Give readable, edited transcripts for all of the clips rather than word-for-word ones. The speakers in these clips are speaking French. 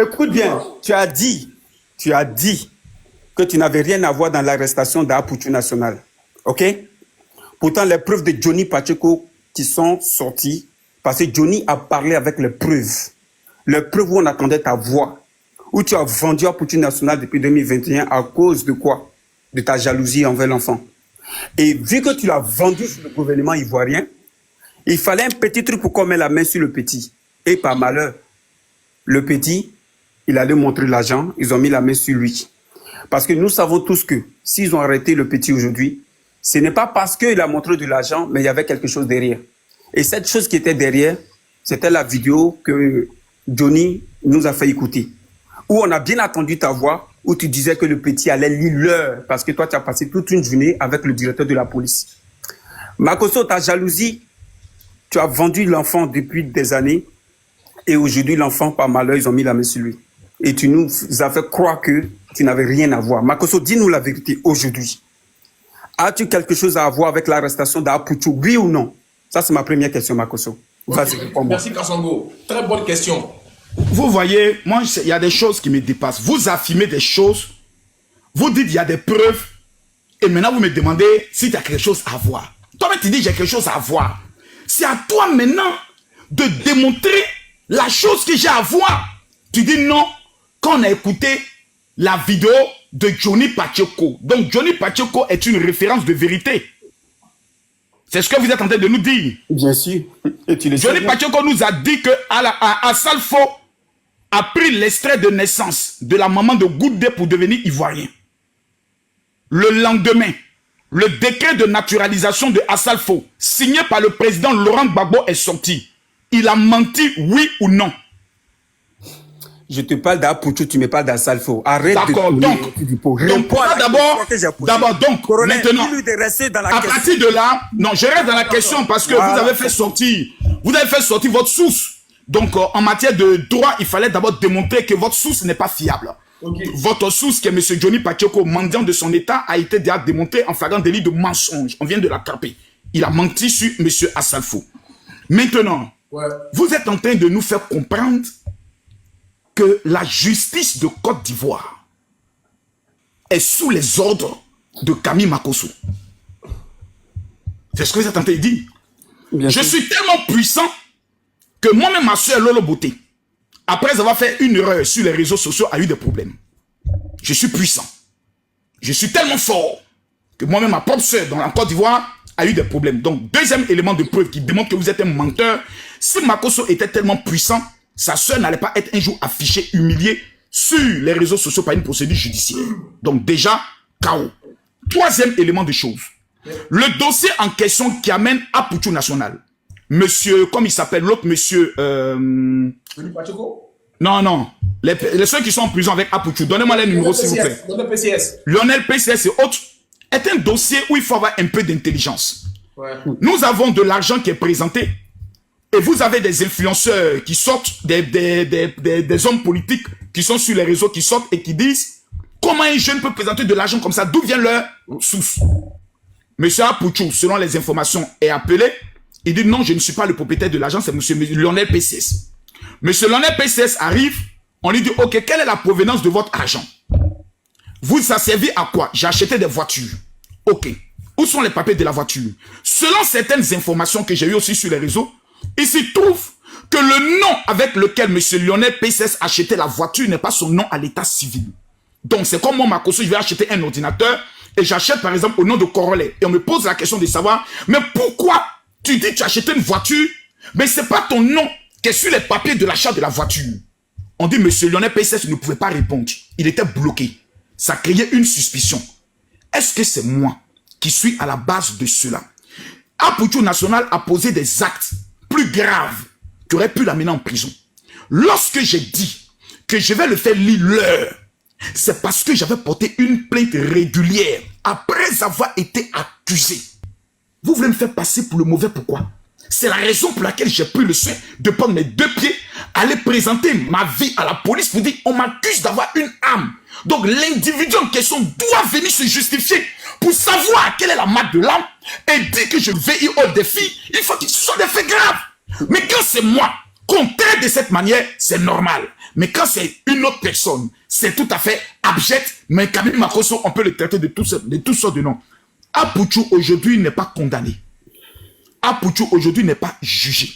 Écoute bien, tu as dit que tu n'avais rien à voir dans l'arrestation d'Apouchou National. OK? Pourtant, les preuves de Johnny Pacheco qui sont sorties, parce que Johnny a parlé avec les preuves. Les preuves où on attendait ta voix. Où tu as vendu Apouchou National depuis 2021 à cause de quoi? De ta jalousie envers l'enfant. Et vu que tu l'as vendu sur le gouvernement ivoirien, il fallait un petit truc pour qu'on mette la main sur le petit. Et par malheur, le petit, il allait montrer l'argent, ils ont mis la main sur lui. Parce que nous savons tous que s'ils ont arrêté le petit aujourd'hui, ce n'est pas parce qu'il a montré de l'argent, mais il y avait quelque chose derrière. Et cette chose qui était derrière, c'était la vidéo que Johnny nous a fait écouter. Où on a bien entendu ta voix, où tu disais que le petit allait lire l'heure, parce que toi, tu as passé toute une journée avec le directeur de la police. Makosso, ta jalousie, tu as vendu l'enfant depuis des années, et aujourd'hui, l'enfant, par malheur, ils ont mis la main sur lui. Et tu nous as fait croire que tu n'avais rien à voir. Makosso, dis-nous la vérité aujourd'hui. As-tu quelque chose à voir avec l'arrestation d'Apouchou, oui ou non? Ça, c'est ma première question, Makosso. Vas-y, réponds-moi. Merci, Kasongo. Très bonne question. Vous voyez, moi, il y a des choses qui me dépassent. Vous affirmez des choses, vous dites il y a des preuves, et maintenant vous me demandez si tu as quelque chose à voir. Toi-même, tu dis j'ai quelque chose à voir. C'est à toi maintenant de démontrer la chose que j'ai à voir. Tu dis non, quand on a écouté la vidéo de Johnny Pacheco. Donc Johnny Pacheco est une référence de vérité. C'est ce que vous êtes en train de nous dire. Bien sûr. Et tu le sais. Johnny Pacheco nous a dit que Assalfo a pris l'extrait de naissance de la maman de Goudé pour devenir ivoirien. Le lendemain, le décret de naturalisation de Assalfo, signé par le président Laurent Gbagbo, est sorti. Il a menti, oui ou non? Je te parle d'Apouchou, tu me parles d'Assalfo. Arrête de d'accord, donc maintenant, à partir de là, non, je reste dans la question parce que vous avez fait sortir votre source. Donc, en matière de droit, il fallait d'abord démontrer que votre source n'est pas fiable. Okay. Votre source, qui est M. Johnny Pacheco, mendiant de son état, a été déjà démontré en flagrant délit de mensonge. On vient de l'attraper. Il a menti sur M. Assalfo. Maintenant, vous êtes en train de nous faire comprendre que la justice de Côte d'Ivoire est sous les ordres de Camille Makosso. C'est ce que vous êtes en train de dire. Je suis tellement puissant que moi-même, ma soeur Lolo Beauté, après avoir fait une erreur sur les réseaux sociaux, a eu des problèmes. Je suis puissant. Je suis tellement fort que moi-même, ma propre soeur dans la Côte d'Ivoire a eu des problèmes. Donc, deuxième élément de preuve qui démontre que vous êtes un menteur. Si Makosso était tellement puissant, sa soeur n'allait pas être un jour affichée, humiliée sur les réseaux sociaux par une procédure judiciaire. Donc déjà, chaos. Troisième élément de chose. Le dossier en question qui amène Apouchou National. Monsieur, comme il s'appelle, l'autre monsieur... Non. Les ceux qui sont en prison avec Apouchou, donnez-moi les numéros s'il vous plaît. Lionel PCS et autres, est un dossier où il faut avoir un peu d'intelligence. Nous avons de l'argent qui est présenté. Et vous avez des influenceurs qui sortent, des hommes politiques qui sont sur les réseaux, qui sortent et qui disent comment un jeune peut présenter de l'argent comme ça, d'où vient leur source. Monsieur Apouchou, selon les informations, est appelé. Il dit non, je ne suis pas le propriétaire de l'argent, c'est monsieur Lionel PCS. Monsieur Lionel PCS arrive, on lui dit ok, quelle est la provenance de votre argent? Vous, ça servi à quoi? J'ai acheté des voitures. Ok. Où sont les papiers de la voiture? Selon certaines informations que j'ai eues aussi sur les réseaux, il se trouve que le nom avec lequel M. Lionel PCS achetait la voiture n'est pas son nom à l'état civil. Donc, c'est comme moi, Makosso, je vais acheter un ordinateur et j'achète par exemple au nom de Corolla. Et on me pose la question de savoir, mais pourquoi tu dis que tu as acheté une voiture, mais c'est pas ton nom qui est sur les papiers de l'achat de la voiture? On dit, M. Lionel PCS ne pouvait pas répondre. Il était bloqué. Ça créait une suspicion. Est-ce que c'est moi qui suis à la base de cela? Apouchou National a posé des actes plus grave qui aurait pu l'amener en prison. Lorsque j'ai dit que je vais le faire lire l'heure, c'est parce que j'avais porté une plainte régulière après avoir été accusé. Vous voulez me faire passer pour le mauvais, pourquoi? C'est la raison pour laquelle j'ai pris le soin de prendre mes deux pieds, aller présenter ma vie à la police pour dire on m'accuse d'avoir une âme. Donc l'individu en question doit venir se justifier pour savoir quelle est la marque de l'âme et dire que je veille au défi. Il faut que ce soit des faits graves. Mais quand c'est moi qu'on traite de cette manière, c'est normal. Mais quand c'est une autre personne, c'est tout à fait abject. Mais Camille Makosso, on peut le traiter de toutes sortes de noms. Apouchou aujourd'hui n'est pas condamné. Apouchou aujourd'hui n'est pas jugé.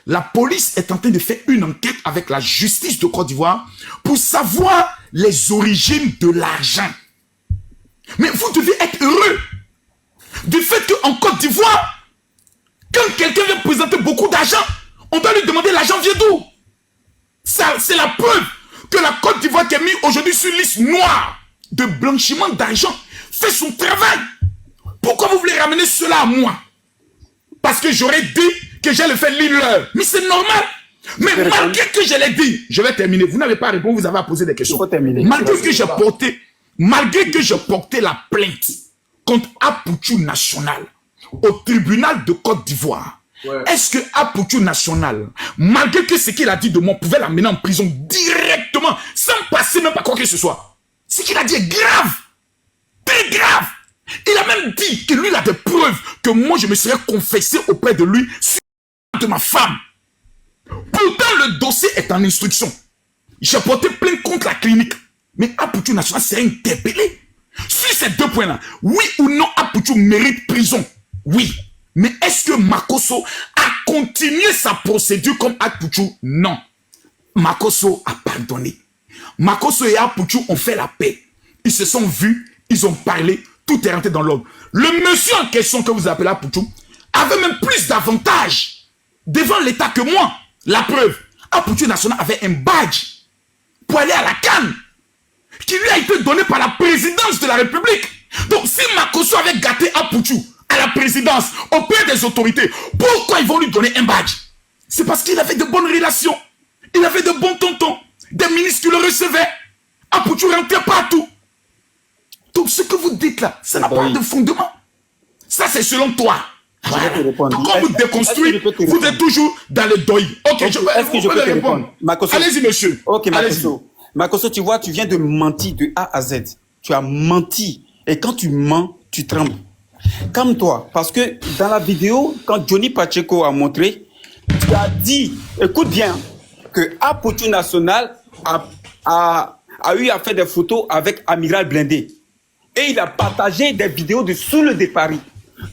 La police est en train de faire une enquête avec la justice de Côte d'Ivoire pour savoir les origines de l'argent. Mais vous devez être heureux du fait qu'en Côte d'Ivoire, quand quelqu'un vient présenter beaucoup d'argent, on doit lui demander l'argent vient d'où. Ça, c'est la preuve que la Côte d'Ivoire qui est mise aujourd'hui sur liste noire de blanchiment d'argent fait son travail. Pourquoi vous voulez ramener cela à moi? Parce que j'aurais dit que j'allais faire l'heure. Mais c'est normal. Mais malgré que je l'ai dit, je vais terminer. Vous n'avez pas répondu, vous avez posé des questions. Malgré que j'ai porté la plainte contre Apouchou National au tribunal de Côte d'Ivoire, est-ce que Apouchou National, malgré que ce qu'il a dit de moi, pouvait l'amener en prison directement, sans passer même par quoi que ce soit? Ce qu'il a dit est grave. Très grave. Il a même dit que lui, il a des preuves que moi, je me serais confessé auprès de lui sur de ma femme. Pourtant, le dossier est en instruction. J'ai porté plainte contre la clinique. Mais Apouchou National serait interpellé. Sur ces deux points-là, oui ou non, Apouchou mérite prison. Oui. Mais est-ce que Makosso a continué sa procédure comme Apouchou? Non. Makosso a pardonné. Makosso et Apouchou ont fait la paix. Ils se sont vus, ils ont parlé, tout est rentré dans l'ordre. Le monsieur en question que vous appelez Apouchou avait même plus d'avantages devant l'État que moi. La preuve, Apouchou National avait un badge pour aller à la CAN qui lui a été donné par la présidence de la République. Donc si Makosso avait gâté Apouchou à la présidence, auprès des autorités, pourquoi ils vont lui donner un badge? C'est parce qu'il avait de bonnes relations. Il avait de bons tontons, des ministres qui le recevaient. Apouchou rentrait partout. Donc ce que vous dites là, ça n'a pas de fondement. Ça c'est selon toi. Voilà. Donc quand vous déconstruisez, vous êtes toujours dans le deuil. Ok, est-ce que je peux te répondre? Allez-y monsieur. Ok, Makosso. Makosso, tu vois, tu viens de mentir de A à Z. Tu as menti. Et quand tu mens, tu trembles. Calme-toi. Parce que dans la vidéo, quand Johnny Pacheco a montré, tu as dit, écoute bien, que Apouchou National a eu à faire des photos avec Amiral Blindé. Et il a partagé des vidéos de Soule de Paris.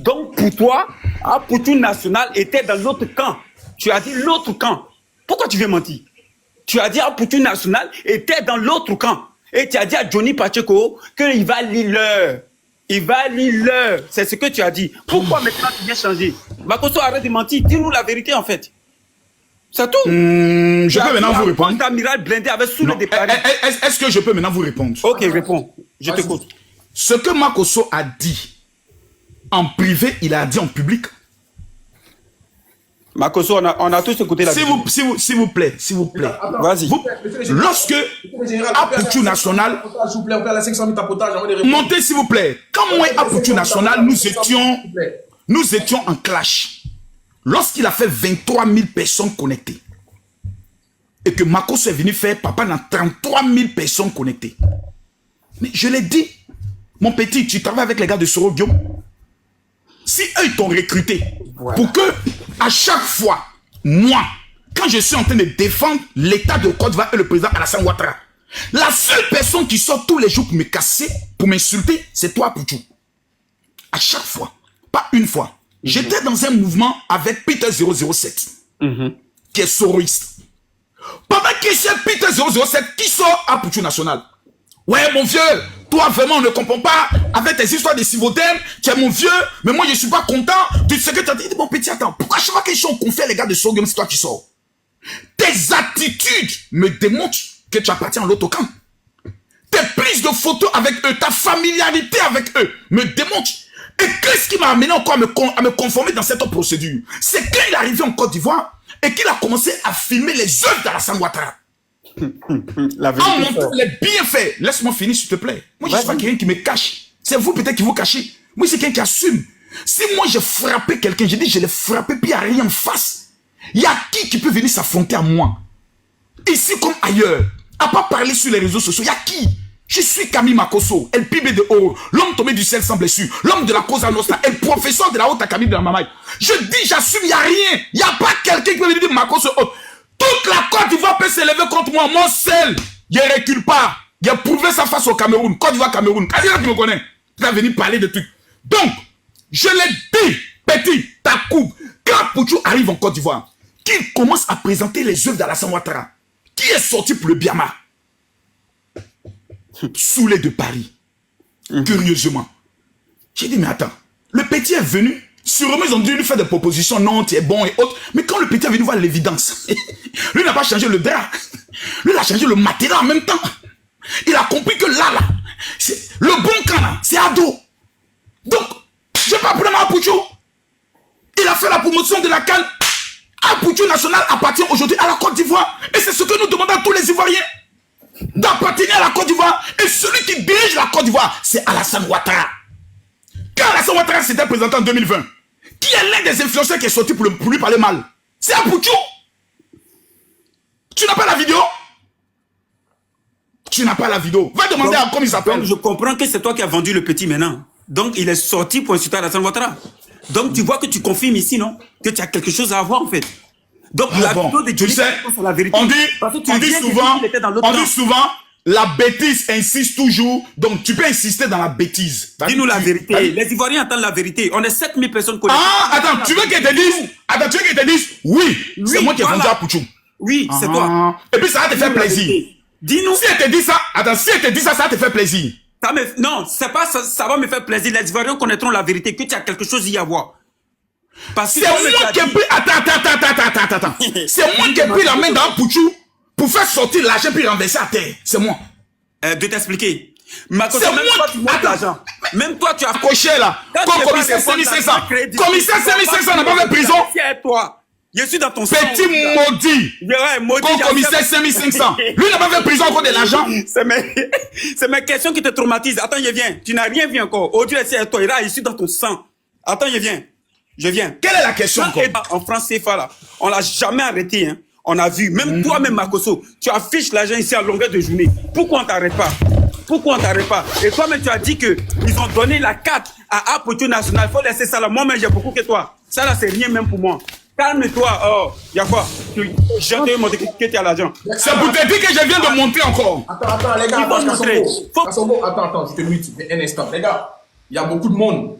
Donc pour toi, Apouchou National était dans l'autre camp. Tu as dit l'autre camp. Pourquoi tu veux mentir? Tu as dit Apouchou National était dans l'autre camp. Et tu as dit à Johnny Pacheco qu'il va lire l'heure. Il va lire l'heure. C'est ce que tu as dit. Pourquoi maintenant tu viens changer? Makosso, arrête de mentir. Dis-nous la vérité en fait. C'est tout. Je peux maintenant vous répondre. Amiral Blindé avec Soule de Paris. Est-ce que je peux maintenant vous répondre? Ok, réponds. Je t'écoute. Ce que Makosso a dit en privé, il a dit en public. Makosso, on a tous écouté la vidéo. S'il vous plaît. Vas-y. Lorsque Apouchou National... Montez s'il vous plaît. Quand moi et Apouchou National, nous étions en clash. Lorsqu'il a fait 23 000 personnes connectées. Et que Makosso est venu faire papa dans 33 000 personnes connectées. Mais je l'ai dit. Mon petit, tu travailles avec les gars de Soro Guillaume. Si eux ils t'ont recruté pour que à chaque fois, moi, quand je suis en train de défendre l'État de Côte d'Ivoire et le président Alassane Ouattara, la seule personne qui sort tous les jours pour me casser, pour m'insulter, c'est toi, Apouchou. À chaque fois, pas une fois. J'étais dans un mouvement avec Peter 007, qui est soroïste. Pendant que c'est Peter 007 qui sort Apouchou National. Ouais, mon vieux, toi vraiment on ne comprend pas avec tes histoires de Sivodem, tu es mon vieux, mais moi je suis pas content de ce que tu as dit. Mon petit, attends, pourquoi chaque fois qu'ils sont confiés les gars de Sogum, c'est toi qui sors? Tes attitudes me démontrent que tu appartiens à l'autre camp. Tes prises de photos avec eux, ta familiarité avec eux me démontrent. Et qu'est-ce qui m'a amené encore à me conformer dans cette procédure? C'est quand il est arrivé en Côte d'Ivoire et qu'il a commencé à filmer les œuvres d'Alassane Ouattara. La vérité, les bienfaits. Laisse-moi finir, s'il te plaît. Moi, je ne suis pas quelqu'un qui me cache. C'est vous peut-être qui vous cachez. Moi, c'est quelqu'un qui assume. Si moi, j'ai frappé quelqu'un, j'ai dit, je l'ai frappé, puis il n'y a rien en face. Il y a qui peut venir s'affronter à moi? Ici comme ailleurs. À pas parler sur les réseaux sociaux. Il y a qui? Je suis Camille Makosso, El Pibe de Oro, l'homme tombé du ciel sans blessure, l'homme de la cause à Nostra, el professeur de la haute Camille de la Mamaï. Je dis, j'assume, il n'y a rien. Il n'y a pas quelqu'un qui peut venir dire Makosso. Tout Toute la Côte d'Ivoire peut s'élever contre moi. Moi seul, je ne recule pas. J'ai prouvé ça face au Cameroun. Côte d'Ivoire, Cameroun. Quand tu me connais, tu vas venir parler de trucs. Donc, je l'ai dit, petit, ta coupe. Quand Pouchou arrive en Côte d'Ivoire, qu'il commence à présenter les œuvres d'Alassane Ouattara, qui est sorti pour le Biama, Soulé de Paris, curieusement. J'ai dit, mais attends, le petit est venu, sûrement ils ont dû lui faire des propositions, non, tu es bon et autres, mais quand le petit est venu voir l'évidence, lui n'a pas changé le drap, lui il a changé le matériel en même temps. Il a compris que là, le bon camp là, c'est Ado. Donc, je n'ai pas de problème à Pouchou. Il a fait la promotion de la CAN. Pouchou national appartient aujourd'hui à la Côte d'Ivoire. Et c'est ce que nous demandons à tous les Ivoiriens. D'appartenir à la Côte d'Ivoire. Et celui qui dirige la Côte d'Ivoire, c'est Alassane Ouattara. Quand Alassane Ouattara s'était présenté en 2020, qui est l'un des influenceurs qui est sorti pour lui parler mal? C'est Pouchou. Tu n'as pas la vidéo? Tu n'as pas la vidéo. Va demander à comment il s'appelle. Je comprends que c'est toi qui as vendu le petit maintenant. Donc il est sorti pour insulter Alassane Ouattara. Donc tu vois que tu confirmes ici, non? Que tu as quelque chose à avoir en fait. Donc la vidéo de Johnny, c'est la vérité. On dit souvent, la bêtise insiste toujours. Donc tu peux insister dans la bêtise. Dis-nous la vérité. Les Ivoiriens attendent la vérité. On est 7000 personnes connectées. Ah, attends, tu veux qu'ils te disent? Attends, tu veux qu'ils te disent? Oui, c'est moi qui ai vendu à Pouchou. Oui, c'est toi. Et puis ça va te faire plaisir. Dis-nous. Si elle te dit ça, attends, si elle te dit ça, ça va te faire plaisir. Non, c'est pas ça, ça va me faire plaisir. Les Ivoiriens connaîtront la vérité, que tu as quelque chose à y avoir. Parce que c'est moi qui ai pris. Attends. C'est moi qui ai pris la main dans Pouchou pour faire sortir l'argent puis renverser à terre. C'est moi. De t'expliquer. C'est moi qui monte l'argent. Même toi, tu as coché là. Comme commissaire 5500. Commissaire 5500 n'a pas fait prison. C'est toi. Je suis dans ton sang. Petit maudit. Comme commissaire 5500. Lui n'a pas fait prison encore de l'argent. C'est mes questions qui te traumatisent. Attends, je viens. Tu n'as rien vu encore. Aujourd'hui, c'est toi. Je suis dans ton sang. Attends, je viens. Je viens. Quelle est la question encore? En France CFA là, on l'a jamais arrêté. Hein. On a vu. Même toi-même, Makosso, tu affiches l'argent ici à longueur de journée. Pourquoi on t'arrête pas? Pourquoi on t'arrête pas? Et toi-même, tu as dit que ils ont donné la carte à Pouchou national. Il faut laisser ça là. Moi-même, j'ai beaucoup que toi. Ça là, c'est rien même pour moi. Calme-toi. Oh, y a quoi? Je te montrer que tu as l'argent. C'est pour te dire que je viens de montrer encore. Attends, les gars. Attends, je te mute un instant. Les gars, il y a beaucoup de monde.